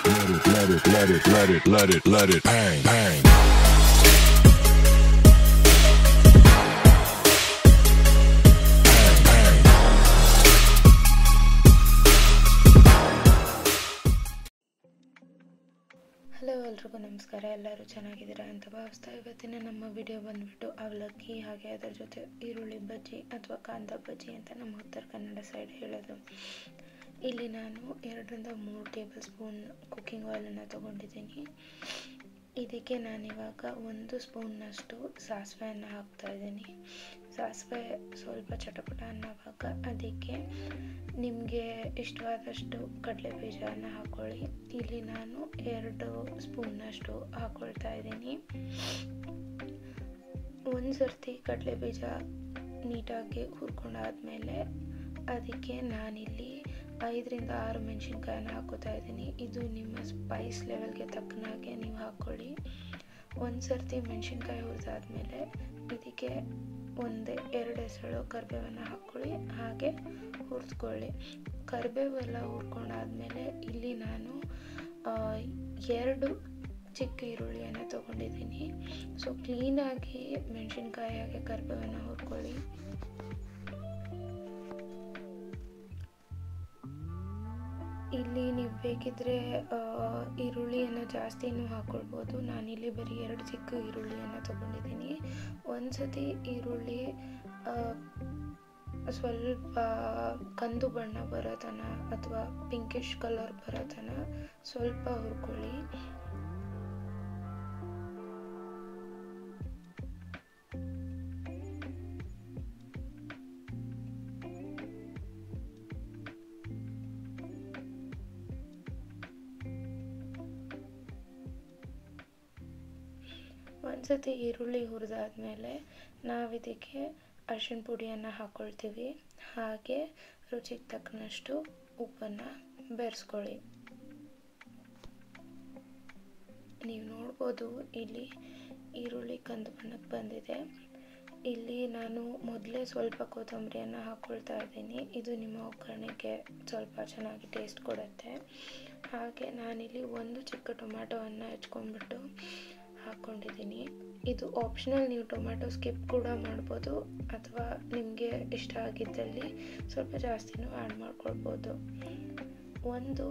let it bang, bang. Hello ಎಲ್ರಿಗೂ ನಮಸ್ಕಾರ. ಎಲ್ಲರೂ ಚೆನ್ನಾಗಿದ್ದೀರಾ ಅಂತ ಭಾವಿಸ್ತಾ ಇವತ್ತಿನ ನಮ್ಮ ವಿಡಿಯೋ ಬಂದುಬಿಟ್ಟು ಅವಲಕ್ಕಿ ಹಾಗೆ ಅದರ ಜೊತೆ ಈರುಳ್ಳಿ ಬಜ್ಜಿ ಅಥವಾ ಕಾಂದ ಬಜ್ಜಿ ಅಂತ ನಮ್ಮ ಉತ್ತರ ಕನ್ನಡ ಸೈಡ್ ಹೇಳೋದು. ಇಲ್ಲಿ ನಾನು 2 ರಿಂದ 3 ಟೇಬಲ್ ಸ್ಪೂನ್ ಕುಕ್ಕಿಂಗ್ ಆಯಿಲನ್ನು ತೊಗೊಂಡಿದ್ದೀನಿ. ಇದಕ್ಕೆ ನಾನಿವಾಗ 1 ಸ್ಪೂನ್ನಷ್ಟು ಸಾಸಿವೆಯನ್ನು ಹಾಕ್ತಾಯಿದ್ದೀನಿ. ಸಾಸಿವೆ ಸ್ವಲ್ಪ ಚಟಪಟ ಅನ್ನೋವಾಗ ಅದಕ್ಕೆ ನಿಮಗೆ ಇಷ್ಟವಾದಷ್ಟು ಕಡಲೆ ಬೀಜವನ್ನು ಹಾಕ್ಕೊಳ್ಳಿ. ಇಲ್ಲಿ ನಾನು 2 ಸ್ಪೂನ್ನಷ್ಟು ಹಾಕ್ಕೊಳ್ತಾ ಇದ್ದೀನಿ. ಒಂದು ಸರ್ತಿ ಕಡಲೆ ಬೀಜ ನೀಟಾಗಿ ಹುರ್ಕೊಂಡಾದ್ಮೇಲೆ ಅದಕ್ಕೆ ನಾನಿಲ್ಲಿ 5 ರಿಂದ 6 ಮೆಣಸಿನ್ಕಾಯನ್ನು ಹಾಕೋತಾ ಇದ್ದೀನಿ. ಇದು ನಿಮ್ಮ ಸ್ಪೈಸ್ ಲೆವೆಲ್ಗೆ ತಕ್ಕನಾಗೆ ನೀವು ಹಾಕ್ಕೊಳ್ಳಿ. ಒಂದು ಸರ್ತಿ ಮೆಣಸಿನ್ಕಾಯಿ ಹುರಿದಾದ್ಮೇಲೆ ಇದಕ್ಕೆ 1-2 ಎಸಳು ಕರಿಬೇವನ್ನು ಹಾಕ್ಕೊಳ್ಳಿ, ಹಾಗೆ ಹುರಿದ್ಕೊಳ್ಳಿ. ಕರಿಬೇವೆಲ್ಲ ಹುರ್ಕೊಂಡಾದ್ಮೇಲೆ ಇಲ್ಲಿ ನಾನು 2 ಚಿಕ್ಕ ಈರುಳ್ಳಿಯನ್ನು ತೊಗೊಂಡಿದ್ದೀನಿ. ಸೊ ಕ್ಲೀನಾಗಿ ಮೆಣಸಿನ್ಕಾಯಿ ಹಾಗೆ ಕರಿಬೇವನ್ನು ಹುರ್ಕೊಳ್ಳಿ. ಇಲ್ಲಿ ನೀವು ಬೇಕಿದ್ರೆ ಈರುಳ್ಳಿಯನ್ನು ಜಾಸ್ತಿನೂ ಹಾಕ್ಕೊಳ್ಬೋದು. ನಾನಿಲ್ಲಿ ಬರೀ 2 ಚಿಕ್ಕ ಈರುಳ್ಳಿಯನ್ನು ತೊಗೊಂಡಿದ್ದೀನಿ. ಒಂದು ಸತಿ ಈರುಳ್ಳಿ ಸ್ವಲ್ಪ ಕಂದು ಬಣ್ಣ ಬರೋ ತನಕ ಅಥವಾ ಪಿಂಕಿಶ್ ಕಲರ್ ಬರೋ ತನಕ ಸ್ವಲ್ಪ ಹುರ್ಕೊಳ್ಳಿ. ಒಂದ್ಸತಿ ಈರುಳ್ಳಿ ಹುರಿದಾದ್ಮೇಲೆ ನಾವಿದಕ್ಕೆ ಅರಿಶಿನ ಪುಡಿಯನ್ನು ಹಾಕ್ಕೊಳ್ತೀವಿ, ಹಾಗೆ ರುಚಿಗೆ ತಕ್ಕನಷ್ಟು ಉಪ್ಪನ್ನು ಬೆರೆಸ್ಕೊಳ್ಳಿ. ನೀವು ನೋಡ್ಬೋದು ಇಲ್ಲಿ ಈರುಳ್ಳಿ ಕಂದು ಬಣ್ಣಕ್ಕೆ ಬಂದಿದೆ. ಇಲ್ಲಿ ನಾನು ಮೊದಲೇ ಸ್ವಲ್ಪ ಕೊತ್ತಂಬರಿಯನ್ನು ಹಾಕ್ಕೊಳ್ತಾ ಇದ್ದೀನಿ. ಇದು ನಿಮ್ಮ ಒಗ್ಗರಣೆಗೆ ಸ್ವಲ್ಪ ಚೆನ್ನಾಗಿ ಟೇಸ್ಟ್ ಕೊಡುತ್ತೆ. ಹಾಗೆ ನಾನಿಲ್ಲಿ 1 ಚಿಕ್ಕ ಟೊಮ್ಯಾಟೊವನ್ನು ಹೆಚ್ಕೊಂಡ್ಬಿಟ್ಟು ಹಾಕ್ಕೊಂಡಿದ್ದೀನಿ. ಇದು ಆಪ್ಷನಲ್, ನೀವು ಟೊಮ್ಯಾಟೊ ಸ್ಕಿಪ್ ಕೂಡ ಮಾಡ್ಬೋದು ಅಥವಾ ನಿಮಗೆ ಇಷ್ಟ ಆಗಿದ್ದಲ್ಲಿ ಸ್ವಲ್ಪ ಜಾಸ್ತಿನೂ ಆ್ಯಡ್ ಮಾಡ್ಕೊಳ್ಬೋದು. ಒಂದು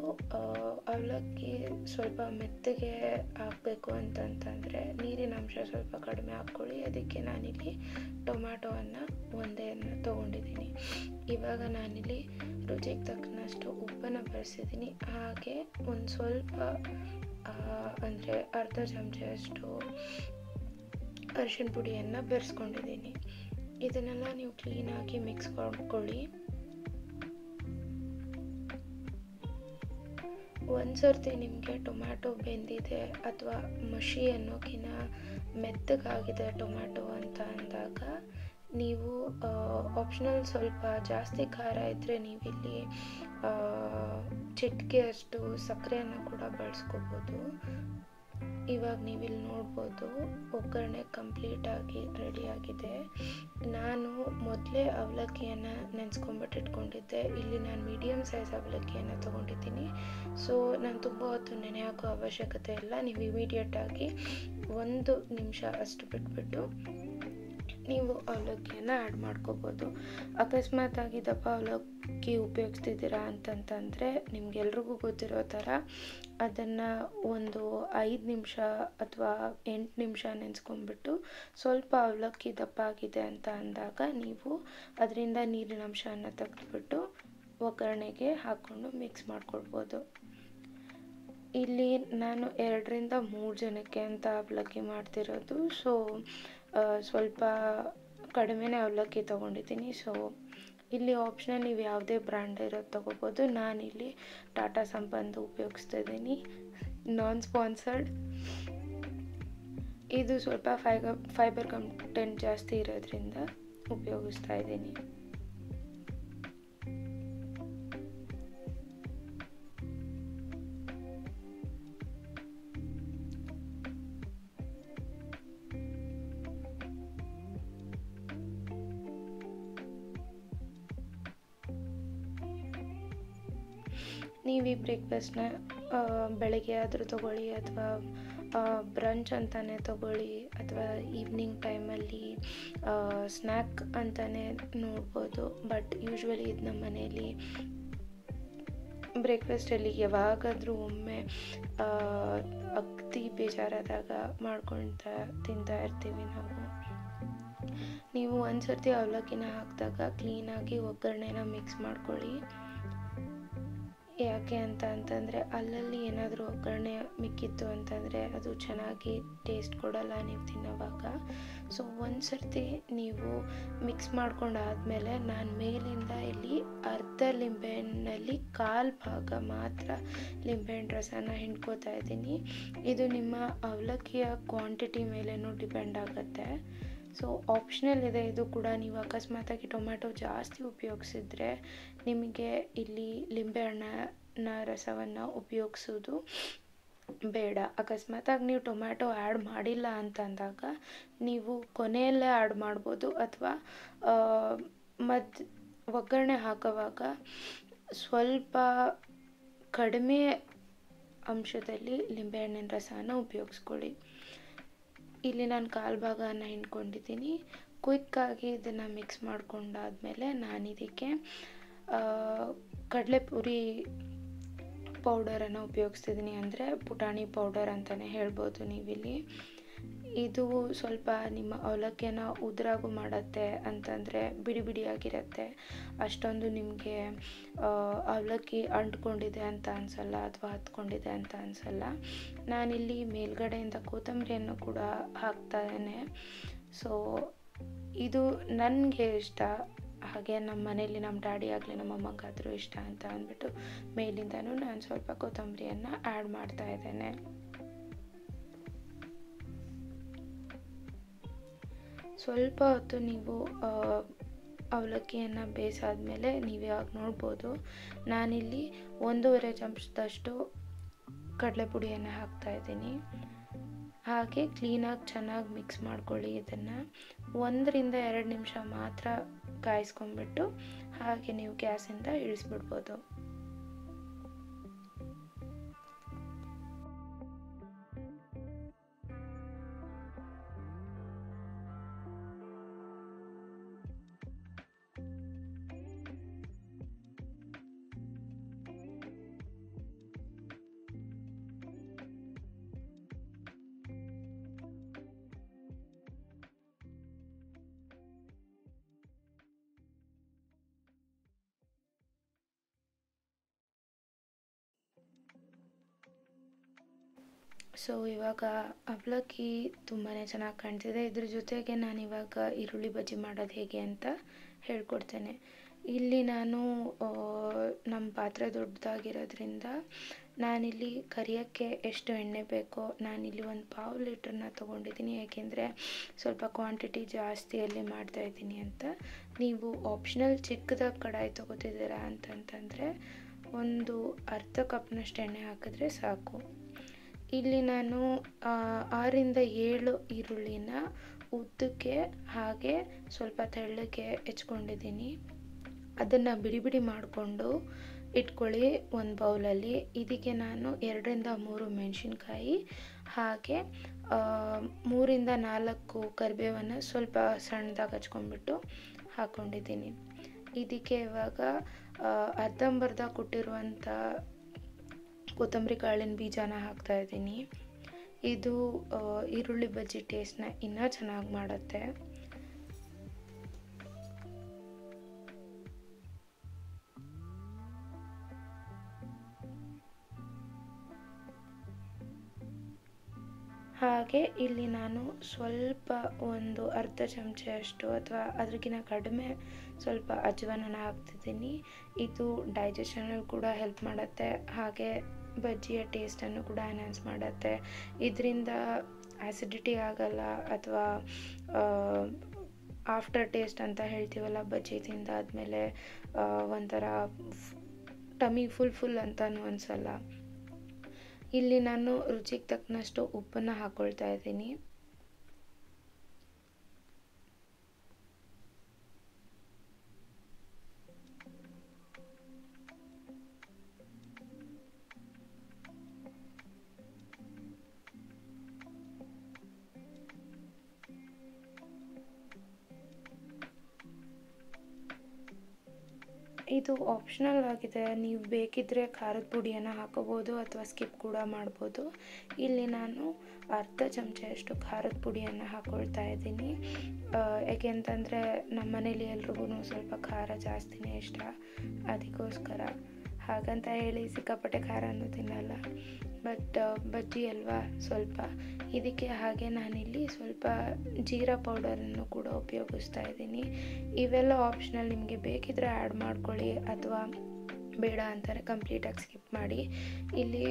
ಅವಲಕ್ಕಿ ಸ್ವಲ್ಪ ಮೆತ್ತಗೆ ಹಾಕಬೇಕು ಅಂತಂತಂದರೆ ನೀರಿನ ಅಂಶ ಸ್ವಲ್ಪ ಕಡಿಮೆ ಹಾಕ್ಕೊಳ್ಳಿ. ಅದಕ್ಕೆ ನಾನಿಲ್ಲಿ ಟೊಮ್ಯಾಟೊವನ್ನು ಒಂದೇ ತೊಗೊಂಡಿದ್ದೀನಿ. ಇವಾಗ ನಾನಿಲ್ಲಿ ರುಚಿಗೆ ತಕ್ಕನಷ್ಟು ಉಪ್ಪನ್ನು ಬೆರೆಸಿದ್ದೀನಿ, ಹಾಗೆ ಒಂದು ಸ್ವಲ್ಪ ಅಂದರೆ ಅರ್ಧ ಚಮಚದಷ್ಟು ಅರಿಶಿನ ಪುಡಿಯನ್ನು ಬೆರೆಸ್ಕೊಂಡಿದ್ದೀನಿ. ಇದನ್ನೆಲ್ಲ ನೀವು ಕ್ಲೀನಾಗಿ ಮಿಕ್ಸ್ ಮಾಡ್ಕೊಳ್ಳಿ. ಒಂದು ಸರ್ತಿ ನಿಮಗೆ ಟೊಮ್ಯಾಟೊ ಬೆಂದಿದೆ ಅಥವಾ ಮಷಿ ಅನ್ನೋಕ್ಕಿಂತ ಮೆತ್ತಗಾಗಿದೆ ಟೊಮ್ಯಾಟೊ ಅಂತ ಅಂದಾಗ ನೀವು ಆಪ್ಷನಲ್ ಸ್ವಲ್ಪ ಜಾಸ್ತಿ ಖಾರ ಇದ್ದರೆ ನೀವಿಲ್ಲಿ ಚಿಟಿಕೆಯಷ್ಟು ಸಕ್ಕರೆಯನ್ನು ಕೂಡ ಬಳಸ್ಕೋಬೋದು. ಇವಾಗ ನೀವಿಲ್ಲಿ ನೋಡ್ಬೋದು ಒಗ್ಗರಣೆ ಕಂಪ್ಲೀಟಾಗಿ ರೆಡಿಯಾಗಿದೆ. ನಾನು ಮೊದಲೇ ಅವಲಕ್ಕಿಯನ್ನು ನೆನೆಸ್ಕೊಂಬಿಟ್ಟು ಇಟ್ಕೊಂಡಿದ್ದೆ. ಇಲ್ಲಿ ನಾನು ಮೀಡಿಯಮ್ ಸೈಜ್ ಅವಲಕ್ಕಿಯನ್ನು ತೊಗೊಂಡಿದ್ದೀನಿ. ಸೊ ನಾನು ತುಂಬ ಹೊತ್ತು ನೆನೆ ಹಾಕೋ ಅವಶ್ಯಕತೆ ಇಲ್ಲ. ನೀವು ಇಮಿಡಿಯೇಟಾಗಿ 1 ನಿಮಿಷ ಅಷ್ಟು ಬಿಟ್ಬಿಟ್ಟು ನೀವು ಅವಲಕ್ಕಿಯನ್ನು ಆ್ಯಡ್ ಮಾಡ್ಕೋಬೋದು. ಅಕಸ್ಮಾತಾಗಿ ದಪ್ಪ ಅವಲಕ್ಕಿ ಉಪಯೋಗಿಸ್ತಿದ್ದೀರಾ ಅಂತಂತಂದರೆ ನಿಮಗೆಲ್ರಿಗೂ ಗೊತ್ತಿರೋ ಥರ ಅದನ್ನು ಒಂದು 5 ನಿಮಿಷ ಅಥವಾ 8 ನಿಮಿಷ ನೆನೆಸ್ಕೊಂಡ್ಬಿಟ್ಟು ಸ್ವಲ್ಪ ಅವಲಕ್ಕಿ ದಪ್ಪ ಆಗಿದೆ ಅಂತ ಅಂದಾಗ ನೀವು ಅದರಿಂದ ನೀರಿನ ಅಂಶವನ್ನು ತೆಗೆದುಬಿಟ್ಟು ಒಗ್ಗರಣೆಗೆ ಹಾಕ್ಕೊಂಡು ಮಿಕ್ಸ್ ಮಾಡ್ಕೊಳ್ಬೋದು. ಇಲ್ಲಿ ನಾನು 2 ರಿಂದ 3 ಜನಕ್ಕೆ ಅಂತ ಅವಲಕ್ಕಿ ಮಾಡ್ತಿರೋದು. ಸೊ ಸ್ವಲ್ಪ ಕಡಿಮೆನೇ ಅವಲಕ್ಕಿ ತೊಗೊಂಡಿದ್ದೀನಿ. ಸೊ ಇಲ್ಲಿ ಆಪ್ಷನಲ್ ನೀವು ಯಾವುದೇ ಬ್ರ್ಯಾಂಡ್ ಇರೋದು ತೊಗೋಬೋದು. ನಾನಿಲ್ಲಿ ಟಾಟಾ ಸಂಪನ್ದು ಉಪಯೋಗಿಸ್ತಾ ಇದ್ದೀನಿ, ನಾನ್ ಸ್ಪಾನ್ಸರ್ಡ್. ಇದು ಸ್ವಲ್ಪ ಫೈಬರ್ ಕಂಟೆಂಟ್ ಜಾಸ್ತಿ ಇರೋದ್ರಿಂದ ಉಪಯೋಗಿಸ್ತಾ ಇದ್ದೀನಿ. ನೀವು ಈ ಬ್ರೇಕ್ಫಾಸ್ಟ್ನ ಬೆಳಗ್ಗೆ ಆದರೂ ತಗೊಳ್ಳಿ ಅಥವಾ ಬ್ರಂಚ್ ಅಂತಲೇ ತಗೊಳ್ಳಿ ಅಥವಾ ಈವ್ನಿಂಗ್ ಟೈಮಲ್ಲಿ ಸ್ನ್ಯಾಕ್ ಅಂತಲೇ ನೋಡ್ಬೋದು. ಬಟ್ ಯೂಶ್ವಲಿ ಇದು ನಮ್ಮ ಮನೆಯಲ್ಲಿ ಬ್ರೇಕ್ಫಾಸ್ಟಲ್ಲಿ ಯಾವಾಗಾದರೂ ಒಮ್ಮೆ ಅಗದಿ ಬೇಜಾರಾದಾಗ ಮಾಡ್ಕೊಳ್ತಾ ತಿಂತಾ ಇರ್ತೀವಿ ನಾವು. ನೀವು ಒಂದು ಸರ್ತಿ ಅವಲಕ್ಕಿನ ಹಾಕಿದಾಗ ಕ್ಲೀನಾಗಿ ಒಗ್ಗರಣೆನ ಮಿಕ್ಸ್ ಮಾಡ್ಕೊಳ್ಳಿ. ಯಾಕೆ ಅಂತಂದರೆ ಅಲ್ಲಲ್ಲಿ ಏನಾದರೂ ಒಗ್ಗರಣೆ ಮಿಕ್ಕಿತ್ತು ಅಂತಂದರೆ ಅದು ಚೆನ್ನಾಗಿ ಟೇಸ್ಟ್ ಕೊಡಲ್ಲ ನೀವು ತಿನ್ನೋವಾಗ. ಸೊ ಒಂದು ಸರ್ತಿ ನೀವು ಮಿಕ್ಸ್ ಮಾಡ್ಕೊಂಡಾದಮೇಲೆ ನಾನು ಮೇಲಿಂದ ಇಲ್ಲಿ ಅರ್ಧ ಲಿಂಬೆಹಣ್ಣಲ್ಲಿ ಕಾಲು ಭಾಗ ಮಾತ್ರ ಲಿಂಬೆಹಣ್ಣು ರಸನ ಹಿಂಡ್ಕೋತಾ ಇದ್ದೀನಿ. ಇದು ನಿಮ್ಮ ಅವಲಕ್ಕಿಯ ಕ್ವಾಂಟಿಟಿ ಮೇಲೇನೂ ಡಿಪೆಂಡ್ ಆಗುತ್ತೆ. ಸೊ ಆಪ್ಷನಲ್ ಇದೆ ಇದು ಕೂಡ. ನೀವು ಅಕಸ್ಮಾತಾಗಿ ಟೊಮ್ಯಾಟೊ ಜಾಸ್ತಿ ಉಪಯೋಗಿಸಿದ್ರೆ ನಿಮಗೆ ಇಲ್ಲಿ ಲಿಂಬೆಹಣ್ಣಿನ ರಸವನ್ನು ಉಪಯೋಗಿಸೋದು ಬೇಡ. ಅಕಸ್ಮಾತಾಗಿ ನೀವು ಟೊಮ್ಯಾಟೊ ಆ್ಯಡ್ ಮಾಡಿಲ್ಲ ಅಂತಂದಾಗ ನೀವು ಕೊನೆಯಲ್ಲೇ ಆ್ಯಡ್ ಮಾಡ್ಬೋದು, ಅಥವಾ ಒಗ್ಗರಣೆ ಹಾಕೋವಾಗ ಸ್ವಲ್ಪ ಕಡಿಮೆ ಅಂಶದಲ್ಲಿ ಲಿಂಬೆಹಣ್ಣಿನ ರಸನ ಉಪಯೋಗಿಸ್ಕೊಳ್ಳಿ. ಇಲ್ಲಿ ನಾನು ಕಾಲು ಭಾಗನ ಹಿಂಡ್ಕೊಂಡಿದ್ದೀನಿ. ಕ್ವಿಕ್ಕಾಗಿ ಇದನ್ನು ಮಿಕ್ಸ್ ಮಾಡ್ಕೊಂಡಾದಮೇಲೆ ನಾನು ಇದಕ್ಕೆ ಕಡಲೆಪುರಿ ಪೌಡರನ್ನು ಉಪಯೋಗಿಸ್ತಿದ್ದೀನಿ, ಅಂದರೆ ಪುಟಾಣಿ ಪೌಡರ್ ಅಂತಲೇ ಹೇಳ್ಬೋದು ನೀವಿಲ್ಲಿ. ಇದು ಸ್ವಲ್ಪ ನಿಮ್ಮ ಅವಲಕ್ಕಿಯನ್ನು ಉದುರಾಗೂ ಮಾಡುತ್ತೆ, ಅಂತಂದರೆ ಬಿಡಿ ಬಿಡಿಯಾಗಿರುತ್ತೆ. ಅಷ್ಟೊಂದು ನಿಮಗೆ ಅವಲಕ್ಕಿ ಅಂಟ್ಕೊಂಡಿದೆ ಅಂತ ಅನಿಸಲ್ಲ ಅಥವಾ ಹತ್ಕೊಂಡಿದೆ ಅಂತ ಅನಿಸಲ್ಲ. ನಾನಿಲ್ಲಿ ಮೇಲ್ಗಡೆಯಿಂದ ಕೊತ್ತಂಬರಿಯನ್ನು ಕೂಡ ಹಾಕ್ತಾಯಿದ್ದೇನೆ. ಸೊ ಇದು ನನಗೆ ಇಷ್ಟ, ಹಾಗೆ ನಮ್ಮ ಮನೇಲಿ ನಮ್ಮ ಡ್ಯಾಡಿ ಆಗಲಿ ನಮ್ಮ ಅಮ್ಮಂಗಾದರೂ ಇಷ್ಟ ಅಂತ ಅಂದ್ಬಿಟ್ಟು ಮೇಲಿಂದನೂ ನಾನು ಸ್ವಲ್ಪ ಕೊತ್ತಂಬರಿಯನ್ನು ಆ್ಯಡ್ ಮಾಡ್ತಾ ಇದ್ದೇನೆ. ಸ್ವಲ್ಪ ಹೊತ್ತು ನೀವು ಅವಲಕ್ಕಿಯನ್ನು ಬೇಯಿಸಾದ್ಮೇಲೆ ನೀವು ಇವಾಗ ನೋಡ್ಬೋದು ನಾನಿಲ್ಲಿ 1.5 ಚಮಚದಷ್ಟು ಕಡಲೆಪುಡಿಯನ್ನು ಹಾಕ್ತಾಯಿದ್ದೀನಿ. ಹಾಗೆ ಕ್ಲೀನಾಗಿ ಚೆನ್ನಾಗಿ ಮಿಕ್ಸ್ ಮಾಡ್ಕೊಳ್ಳಿ. ಇದನ್ನು 1 ರಿಂದ 2 ನಿಮಿಷ ಮಾತ್ರ ಕಾಯಿಸ್ಕೊಂಡ್ಬಿಟ್ಟು ಹಾಗೆ ನೀವು ಗ್ಯಾಸಿಂದ ಇಳಿಸ್ಬಿಡ್ಬೋದು. ಸೊ ಇವಾಗ ಅವಲಕ್ಕಿ ತುಂಬಾ ಚೆನ್ನಾಗಿ ಕಾಣ್ತಿದೆ. ಇದ್ರ ಜೊತೆಗೆ ನಾನು ಇವಾಗ ಈರುಳ್ಳಿ ಬಜ್ಜಿ ಮಾಡೋದು ಹೇಗೆ ಅಂತ ಹೇಳ್ಕೊಡ್ತೇನೆ. ಇಲ್ಲಿ ನಾನು ನಮ್ಮ ಪಾತ್ರೆ ದೊಡ್ಡದಾಗಿರೋದ್ರಿಂದ ನಾನಿಲ್ಲಿ ಕರಿಯೋಕ್ಕೆ ಎಷ್ಟು ಎಣ್ಣೆ ಬೇಕೋ ನಾನಿಲ್ಲಿ 1/4 ಲೀಟ್ರನ್ನ ತೊಗೊಂಡಿದ್ದೀನಿ. ಏಕೆಂದರೆ ಸ್ವಲ್ಪ ಕ್ವಾಂಟಿಟಿ ಜಾಸ್ತಿಯಲ್ಲಿ ಮಾಡ್ತಾಯಿದ್ದೀನಿ ಅಂತ. ನೀವು ಆಪ್ಷನಲ್ ಚಿಕ್ಕದಾಗಿ ಕಡಾಯಿ ತೊಗೋತಿದ್ದೀರಾ ಅಂತಂತಂದರೆ ಒಂದು ಅರ್ಧ ಕಪ್ನಷ್ಟು ಎಣ್ಣೆ ಹಾಕಿದ್ರೆ ಸಾಕು. ಇಲ್ಲಿ ನಾನು 6 ರಿಂದ 7 ಈರುಳ್ಳಿನ ಉದ್ದಕ್ಕೆ ಹಾಗೆ ಸ್ವಲ್ಪ ತೆಳ್ಳಗೆ ಹೆಚ್ಕೊಂಡಿದ್ದೀನಿ. ಅದನ್ನು ಬಿಡಿ ಬಿಡಿ ಮಾಡಿಕೊಂಡು ಇಟ್ಕೊಳ್ಳಿ ಒಂದು ಬೌಲಲ್ಲಿ. ಇದಕ್ಕೆ ನಾನು 2 ರಿಂದ 3 ಮೆಣಸಿನ್ಕಾಯಿ ಹಾಗೆ 3 ರಿಂದ 4 ಕರಿಬೇವನ್ನು ಸ್ವಲ್ಪ ಸಣ್ಣದಾಗಿ ಹಚ್ಕೊಂಡ್ಬಿಟ್ಟು ಹಾಕ್ಕೊಂಡಿದ್ದೀನಿ. ಇದಕ್ಕೆ ಇವಾಗ ಅರ್ಧಂಬರ್ಧ ಕೊಟ್ಟಿರುವಂಥ ಕೊತ್ತಂಬರಿ ಕಾಳಿನ ಬೀಜನ ಹಾಕ್ತಾಯಿದ್ದೀನಿ. ಇದು ಈರುಳ್ಳಿ ಬಜ್ಜಿ ಟೇಸ್ಟ್ನ ಇನ್ನೂ ಚೆನ್ನಾಗಿ ಮಾಡುತ್ತೆ. ಹಾಗೆ ಇಲ್ಲಿ ನಾನು ಸ್ವಲ್ಪ ಒಂದು ಅರ್ಧ ಚಮಚದಷ್ಟು ಅಥವಾ ಅದಕ್ಕಿಂತ ಕಡಿಮೆ ಸ್ವಲ್ಪ ಅಜ್ವಾನನ ಹಾಕ್ತಿದ್ದೀನಿ. ಇದು ಡೈಜೆಷನಲ್ಲಿ ಕೂಡ ಹೆಲ್ಪ್ ಮಾಡುತ್ತೆ, ಹಾಗೆ ಬಜ್ಜಿಯ ಟೇಸ್ಟನ್ನು ಕೂಡ ಎನ್ಹಾನ್ಸ್ ಮಾಡುತ್ತೆ. ಇದರಿಂದ ಆ್ಯಸಿಡಿಟಿ ಆಗಲ್ಲ ಅಥವಾ ಆಫ್ಟರ್ ಟೇಸ್ಟ್ ಅಂತ ಹೇಳ್ತೀವಲ್ಲ, ಬಜ್ಜಿ ತಿಂದಾದ್ಮೇಲೆ ಒಂಥರ ಟಮಿ ಫುಲ್ ಅಂತಲೂ ಅನಿಸಲ್ಲ. ಇಲ್ಲಿ ನಾನು ರುಚಿಗೆ ತಕ್ಕನಷ್ಟು ಉಪ್ಪನ್ನು ಹಾಕ್ಕೊಳ್ತಾ ಇದ್ದೀನಿ. ಇದು ಆಪ್ಷನಲ್ ಆಗಿದೆ, ನೀವು ಬೇಕಿದ್ದರೆ ಖಾರದ ಪುಡಿಯನ್ನು ಹಾಕೋಬೋದು ಅಥವಾ ಸ್ಕಿಪ್ ಕೂಡ ಮಾಡ್ಬೋದು. ಇಲ್ಲಿ ನಾನು ಅರ್ಧ ಚಮಚದಷ್ಟು ಖಾರದ ಪುಡಿಯನ್ನು ಹಾಕ್ಕೊಳ್ತಾ ಇದ್ದೀನಿ. ಯಾಕೆಂತಂದರೆ ನಮ್ಮ ಮನೇಲಿ ಎಲ್ರಿಗೂ ಸ್ವಲ್ಪ ಖಾರ ಜಾಸ್ತಿನೇ ಇಷ್ಟ, ಅದಕ್ಕೋಸ್ಕರ. ಹಾಗಂತ ಹೇಳಿ ಸಿಕ್ಕಾಪಟ್ಟೆ ಖಾರನೂ ತಿನ್ನಲ್ಲ, ಬಟ್ ಬಜ್ಜಿ ಅಲ್ವಾ ಸ್ವಲ್ಪ ಇದಕ್ಕೆ. ಹಾಗೆ ನಾನಿಲ್ಲಿ ಸ್ವಲ್ಪ ಜೀರಾ ಪೌಡರನ್ನು ಕೂಡ ಉಪಯೋಗಿಸ್ತಾ ಇದ್ದೀನಿ. ಇವೆಲ್ಲ ಆಪ್ಷನಲ್, ನಿಮಗೆ ಬೇಕಿದ್ರೆ ಆ್ಯಡ್ ಮಾಡ್ಕೊಳ್ಳಿ ಅಥವಾ ಬೇಡ ಅಂತಾರೆ ಕಂಪ್ಲೀಟಾಗಿ ಸ್ಕಿಪ್ ಮಾಡಿ. ಇಲ್ಲಿ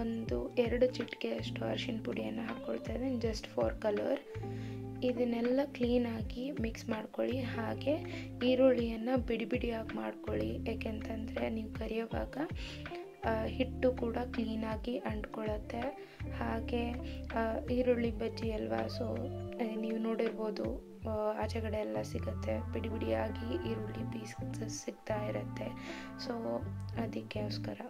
1-2 ಚಿಟಿಕೆಯಷ್ಟು ಅರಿಶಿನ ಪುಡಿಯನ್ನು ಹಾಕ್ಕೊಳ್ತಾ ಇದ್ದೀನಿ, ಜಸ್ಟ್ ಫಾರ್ ಕಲರ್. ಇದನ್ನೆಲ್ಲ ಕ್ಲೀನಾಗಿ ಮಿಕ್ಸ್ ಮಾಡ್ಕೊಳ್ಳಿ. ಹಾಗೆ ಈರುಳ್ಳಿಯನ್ನು ಬಿಡಿ ಬಿಡಿಯಾಗಿ ಮಾಡ್ಕೊಳ್ಳಿ, ಏಕೆಂತಂದರೆ ನೀವು ಕರಿಯೋವಾಗ ಹಿಟ್ಟು ಕೂಡ ಕ್ಲೀನಾಗಿ ಅಂಟ್ಕೊಳ್ಳುತ್ತೆ. ಹಾಗೆ ಈರುಳ್ಳಿ ಬಜ್ಜಿ ಅಲ್ವಾ, ಸೊ ನೀವು ನೋಡಿರ್ಬೋದು ಆಚೆ ಕಡೆ ಎಲ್ಲ ಸಿಗುತ್ತೆ, ಬಿಡಿ ಬಿಡಿಯಾಗಿ ಈರುಳ್ಳಿ ಪೀಸ್ ಸಿಗ್ತಾ ಇರುತ್ತೆ. ಸೊ ಅದಕ್ಕೋಸ್ಕರ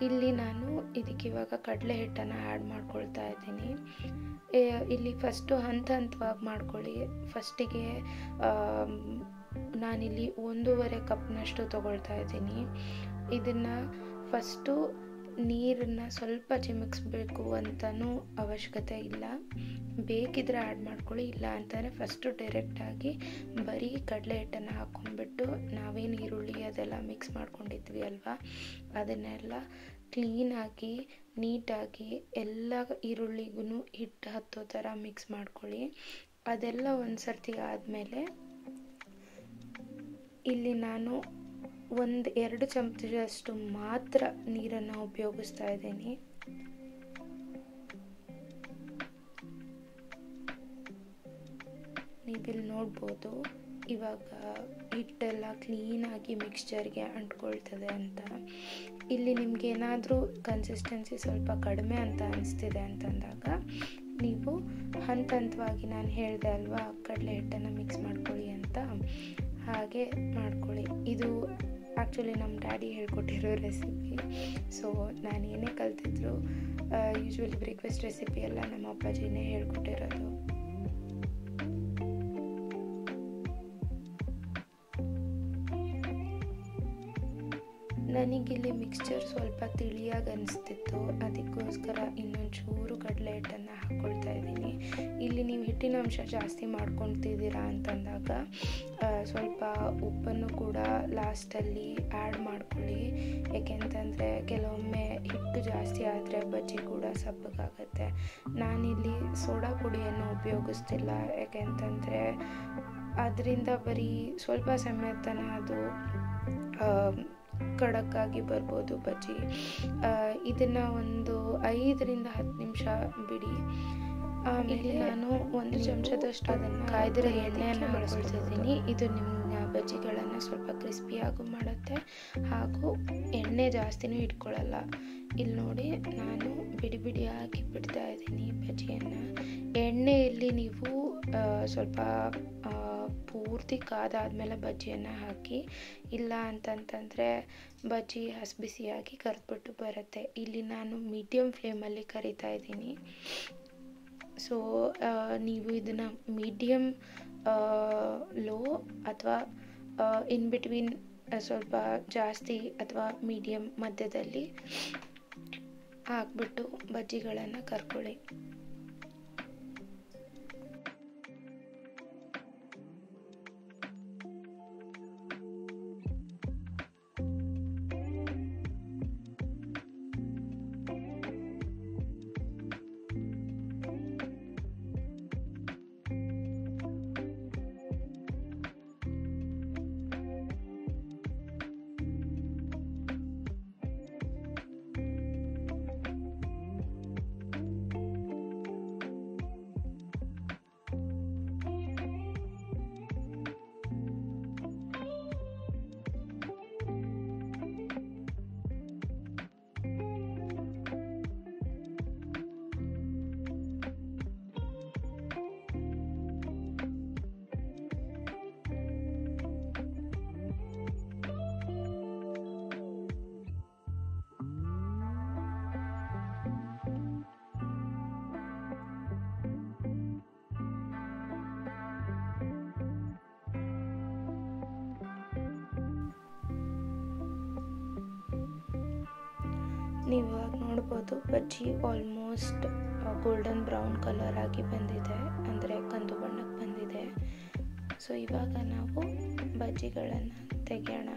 ಇಲ್ಲಿ ನಾನು ಇದಕ್ಕೆ ಇವಾಗ ಕಡಲೆ ಹಿಟ್ಟನ್ನು ಆ್ಯಡ್ ಮಾಡ್ಕೊಳ್ತಾ ಇದ್ದೀನಿ. ಇಲ್ಲಿ ಫಸ್ಟು ಹಂತವಾಗಿ ಮಾಡ್ಕೊಳ್ಳಿ. ಫಸ್ಟಿಗೆ ನಾನಿಲ್ಲಿ 1.5 ಕಪ್ನಷ್ಟು ತೊಗೊಳ್ತಾ ಇದ್ದೀನಿ. ಇದನ್ನು ಫಸ್ಟು ನೀರನ್ನು ಸ್ವಲ್ಪ ಚಿಮುಕಿಸ್ಬೇಕು ಅಂತಲೂ ಅವಶ್ಯಕತೆ ಇಲ್ಲ, ಬೇಕಿದ್ರೆ ಆ್ಯಡ್ ಮಾಡ್ಕೊಳ್ಳಿ. ಇಲ್ಲ ಅಂತಂದರೆ ಫಸ್ಟು ಡೈರೆಕ್ಟಾಗಿ ಬರೀ ಕಡಲೆ ಹಿಟ್ಟನ್ನು ಹಾಕ್ಕೊಂಡ್ಬಿಟ್ಟು ನಾವೇನು ಈರುಳ್ಳಿ ಅದೆಲ್ಲ ಮಿಕ್ಸ್ ಮಾಡ್ಕೊಂಡಿದ್ವಿ ಅಲ್ವಾ, ಅದನ್ನೆಲ್ಲ ಕ್ಲೀನಾಗಿ ನೀಟಾಗಿ ಎಲ್ಲ ಈರುಳ್ಳಿಗೂ ಹಿಟ್ಟು ಹತ್ತೋ ಥರ ಮಿಕ್ಸ್ ಮಾಡ್ಕೊಳ್ಳಿ. ಅದೆಲ್ಲ ಒಂದು ಸರ್ತಿ ಆದಮೇಲೆ ಇಲ್ಲಿ ನಾನು 1-2 ಚಮಚದಷ್ಟು ಮಾತ್ರ ನೀರನ್ನು ಉಪಯೋಗಿಸ್ತಾ ಇದ್ದೀನಿ. ನೀವಿಲ್ಲಿ ನೋಡ್ಬೋದು ಇವಾಗ ಹಿಟ್ಟೆಲ್ಲ ಕ್ಲೀನಾಗಿ ಮಿಕ್ಸ್ಚರ್ಗೆ ಅಂಟ್ಕೊಳ್ತದೆ ಅಂತ. ಇಲ್ಲಿ ನಿಮ್ಗೆ ಏನಾದರೂ ಕನ್ಸಿಸ್ಟೆನ್ಸಿ ಸ್ವಲ್ಪ ಕಡಿಮೆ ಅಂತ ಅನಿಸ್ತಿದೆ ಅಂತಂದಾಗ ನೀವು ಹಂತವಾಗಿ ನಾನು ಹೇಳಿದೆ ಅಲ್ವಾ ಕಡಲೆ ಹಿಟ್ಟನ್ನು ಮಿಕ್ಸ್ ಮಾಡ್ಕೊಳ್ಳಿ ಅಂತ, ಹಾಗೆ ಮಾಡ್ಕೊಳ್ಳಿ. ಇದು ಆ್ಯಕ್ಚುಲಿ ನಮ್ಮ ಡ್ಯಾಡಿ ಹೇಳ್ಕೊಟ್ಟಿರೋ ರೆಸಿಪಿ. ಸೊ ನಾನು ಏನೇ ಕಲ್ತಿದ್ರು ಯೂಶ್ವಲಿ ಬ್ರೇಕ್ಫಾಸ್ಟ್ ರೆಸಿಪಿ ಎಲ್ಲ ನಮ್ಮ ಅಪ್ಪಾಜಿನೇ ಹೇಳ್ಕೊಟ್ಟಿರೋದು. ನನಗಿಲ್ಲಿ ಮಿಕ್ಸ್ಚರ್ ಸ್ವಲ್ಪ ತಿಳಿಯಾಗಿ ಅನಿಸ್ತಿತ್ತು, ಅದಕ್ಕೋಸ್ಕರ ಇನ್ನೊಂಚೂರು ಕಡಲೆ ಹಿಟ್ಟನ್ನು ಹಾಕ್ಕೊಳ್ತಾ ಇದ್ದೀನಿ. ಇಲ್ಲಿ ನೀವು ಹಿಟ್ಟಿನ ಅಂಶ ಜಾಸ್ತಿ ಮಾಡ್ಕೊಳ್ತಿದ್ದೀರಾ ಅಂತಂದಾಗ ಸ್ವಲ್ಪ ಉಪ್ಪನ್ನು ಕೂಡ ಲಾಸ್ಟಲ್ಲಿ ಆ್ಯಡ್ ಮಾಡ್ಕೊಳ್ಳಿ. ಏಕೆಂತಂದರೆ ಕೆಲವೊಮ್ಮೆ ಹಿಟ್ಟು ಜಾಸ್ತಿ ಆದರೆ ಬಜ್ಜಿ ಕೂಡ ಸಪ್ಪಗಾಗುತ್ತೆ. ನಾನಿಲ್ಲಿ ಸೋಡಾ ಪುಡಿಯನ್ನು ಉಪಯೋಗಿಸ್ತಿಲ್ಲ, ಯಾಕೆಂತಂದರೆ ಅದರಿಂದ ಬರೀ ಸ್ವಲ್ಪ ಸಮಯ ತನಕ ಅದು ಖಡಕ್ಕಾಗಿ ಬರ್ಬೋದು ಬಜ್ಜಿ. ಇದನ್ನು ಒಂದು 5-10 ನಿಮಿಷ ಬಿಡಿ. ಆಮೇಲೆ ನಾನು 1 ಚಮಚದಷ್ಟು ಅದನ್ನು ಕಾಯ್ದಿರೋ ಎಣ್ಣೆಯನ್ನು ಹಾಕ್ಕೊಳ್ತಿದ್ದೀನಿ. ಇದು ನಿಮ್ಮ ಬಜ್ಜಿಗಳನ್ನು ಸ್ವಲ್ಪ ಕ್ರಿಸ್ಪಿಯಾಗೂ ಮಾಡುತ್ತೆ, ಹಾಗೂ ಎಣ್ಣೆ ಜಾಸ್ತಿನೂ ಇಟ್ಕೊಳ್ಳಲ್ಲ. ಇಲ್ಲಿ ನೋಡಿ ನಾನು ಬಿಡಿ ಬಿಡಿಯಾಗಿ ಬಿಡ್ತಾ ಇದ್ದೀನಿ ಬಜ್ಜಿಯನ್ನು. ಎಣ್ಣೆಯಲ್ಲಿ ನೀವು ಸ್ವಲ್ಪ ಪೂರ್ತಿ ಕಾದಾದ್ಮೇಲೆ ಬಜ್ಜಿಯನ್ನು ಹಾಕಿ, ಇಲ್ಲ ಅಂತಂತಂದರೆ ಬಜ್ಜಿ ಹಸಿಬಿಸಿಯಾಗಿ ಕರೆದ್ಬಿಟ್ಟು ಬರುತ್ತೆ. ಇಲ್ಲಿ ನಾನು ಮೀಡಿಯಮ್ ಫ್ಲೇಮಲ್ಲಿ ಕರಿತಾ ಇದ್ದೀನಿ. ಸೊ ನೀವು ಇದನ್ನು ಮೀಡಿಯಮ್ ಲೋ ಅಥವಾ ಇನ್ ಬಿಟ್ವೀನ್ ಸ್ವಲ್ಪ ಜಾಸ್ತಿ ಅಥವಾ ಮೀಡಿಯಮ್ ಮಧ್ಯದಲ್ಲಿ ಹಾಕ್ಬಿಟ್ಟು ಬಜ್ಜಿಗಳನ್ನು ಕರ್ಕೊಳ್ಳಿ. ನೀವು ಇವಾಗ ನೋಡ್ಬೋದು ಬಜ್ಜಿ ಆಲ್ಮೋಸ್ಟ್ ಗೋಲ್ಡನ್ ಬ್ರೌನ್ ಕಲರ್ ಆಗಿ ಬಂದಿದೆ, ಅಂದರೆ ಕಂದು ಬಣ್ಣಕ್ಕೆ ಬಂದಿದೆ. ಸೊ ಇವಾಗ ನಾವು ಬಜ್ಜಿಗಳನ್ನು ತೆಗೆಯೋಣ.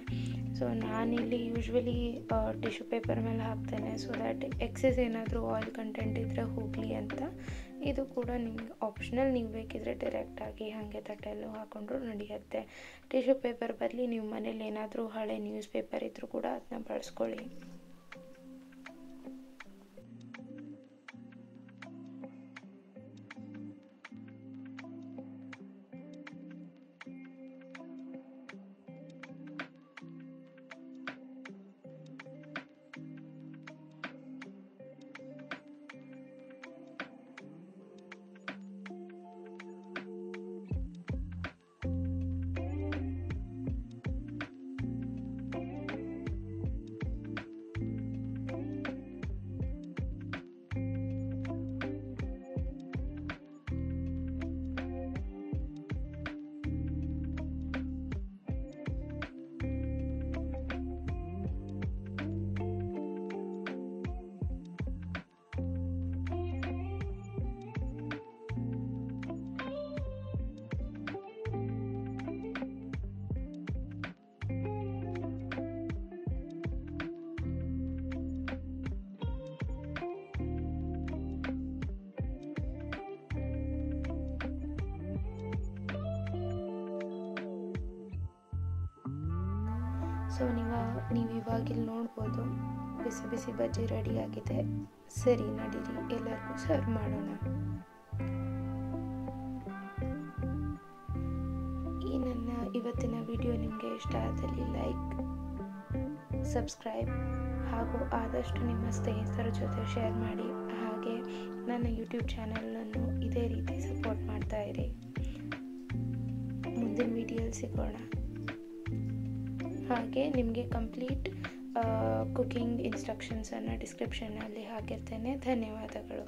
ಸೊ ನಾನಿಲ್ಲಿ ಯೂಶ್ವಲಿ ಟಿಶ್ಯೂ ಪೇಪರ್ ಮೇಲೆ ಹಾಕ್ತೇನೆ, ಸೊ ದ್ಯಾಟ್ ಎಕ್ಸೆಸ್ ಏನಾದರೂ ಆಯಿಲ್ ಕಂಟೆಂಟ್ ಇದ್ದರೆ ಹೋಗಲಿ ಅಂತ. ಇದು ಕೂಡ ನಿಮ್ಗೆ ಆಪ್ಷನಲ್, ನೀವು ಬೇಕಿದ್ರೆ ಡೈರೆಕ್ಟಾಗಿ ಹಾಗೆ ತಟ್ಟೆಯಲ್ಲೂ ಹಾಕ್ಕೊಂಡ್ರು ನಡೆಯುತ್ತೆ. ಟಿಶ್ಯೂ ಪೇಪರ್ ಬದಲಿ ನೀವು ಮನೇಲಿ ಏನಾದರೂ ಹಳೆ ನ್ಯೂಸ್ ಪೇಪರ್ ಇದ್ದರೂ ಕೂಡ ಅದನ್ನ ಬಳಸ್ಕೊಳ್ಳಿ. ಸೊ ನೀವು ಇವಾಗಿಲ್ಲಿ ನೋಡ್ಬೋದು ಬಿಸಿ ಬಿಸಿ ಬಜ್ಜಿ ರೆಡಿಯಾಗಿದೆ. ಸರಿ, ನಡೀರಿ ಎಲ್ಲರಿಗೂ ಸರ್ವ್ ಮಾಡೋಣ. ಈ ನನ್ನ ಇವತ್ತಿನ ವಿಡಿಯೋ ನಿಮಗೆ ಇಷ್ಟ ಆದಲ್ಲಿ ಲೈಕ್, ಸಬ್ಸ್ಕ್ರೈಬ್ ಹಾಗೂ ಆದಷ್ಟು ನಿಮ್ಮ ಸ್ನೇಹಿತರ ಜೊತೆ ಶೇರ್ ಮಾಡಿ. ಹಾಗೆ ನನ್ನ ಯೂಟ್ಯೂಬ್ ಚಾನಲನ್ನು ಇದೇ ರೀತಿ ಸಪೋರ್ಟ್ ಮಾಡ್ತಾ ಇರಿ. ಮುಂದಿನ ವಿಡಿಯೋಲಿ ಸಿಗೋಣ. ಹಾಗೆ ನಿಮಗೆ ಕಂಪ್ಲೀಟ್ ಕುಕಿಂಗ್ ಇನ್ಸ್ಟ್ರಕ್ಷನ್ಸನ್ನು ಡಿಸ್ಕ್ರಿಪ್ಷನ್ನಲ್ಲಿ ಹಾಕಿರ್ತೇನೆ. ಧನ್ಯವಾದಗಳು.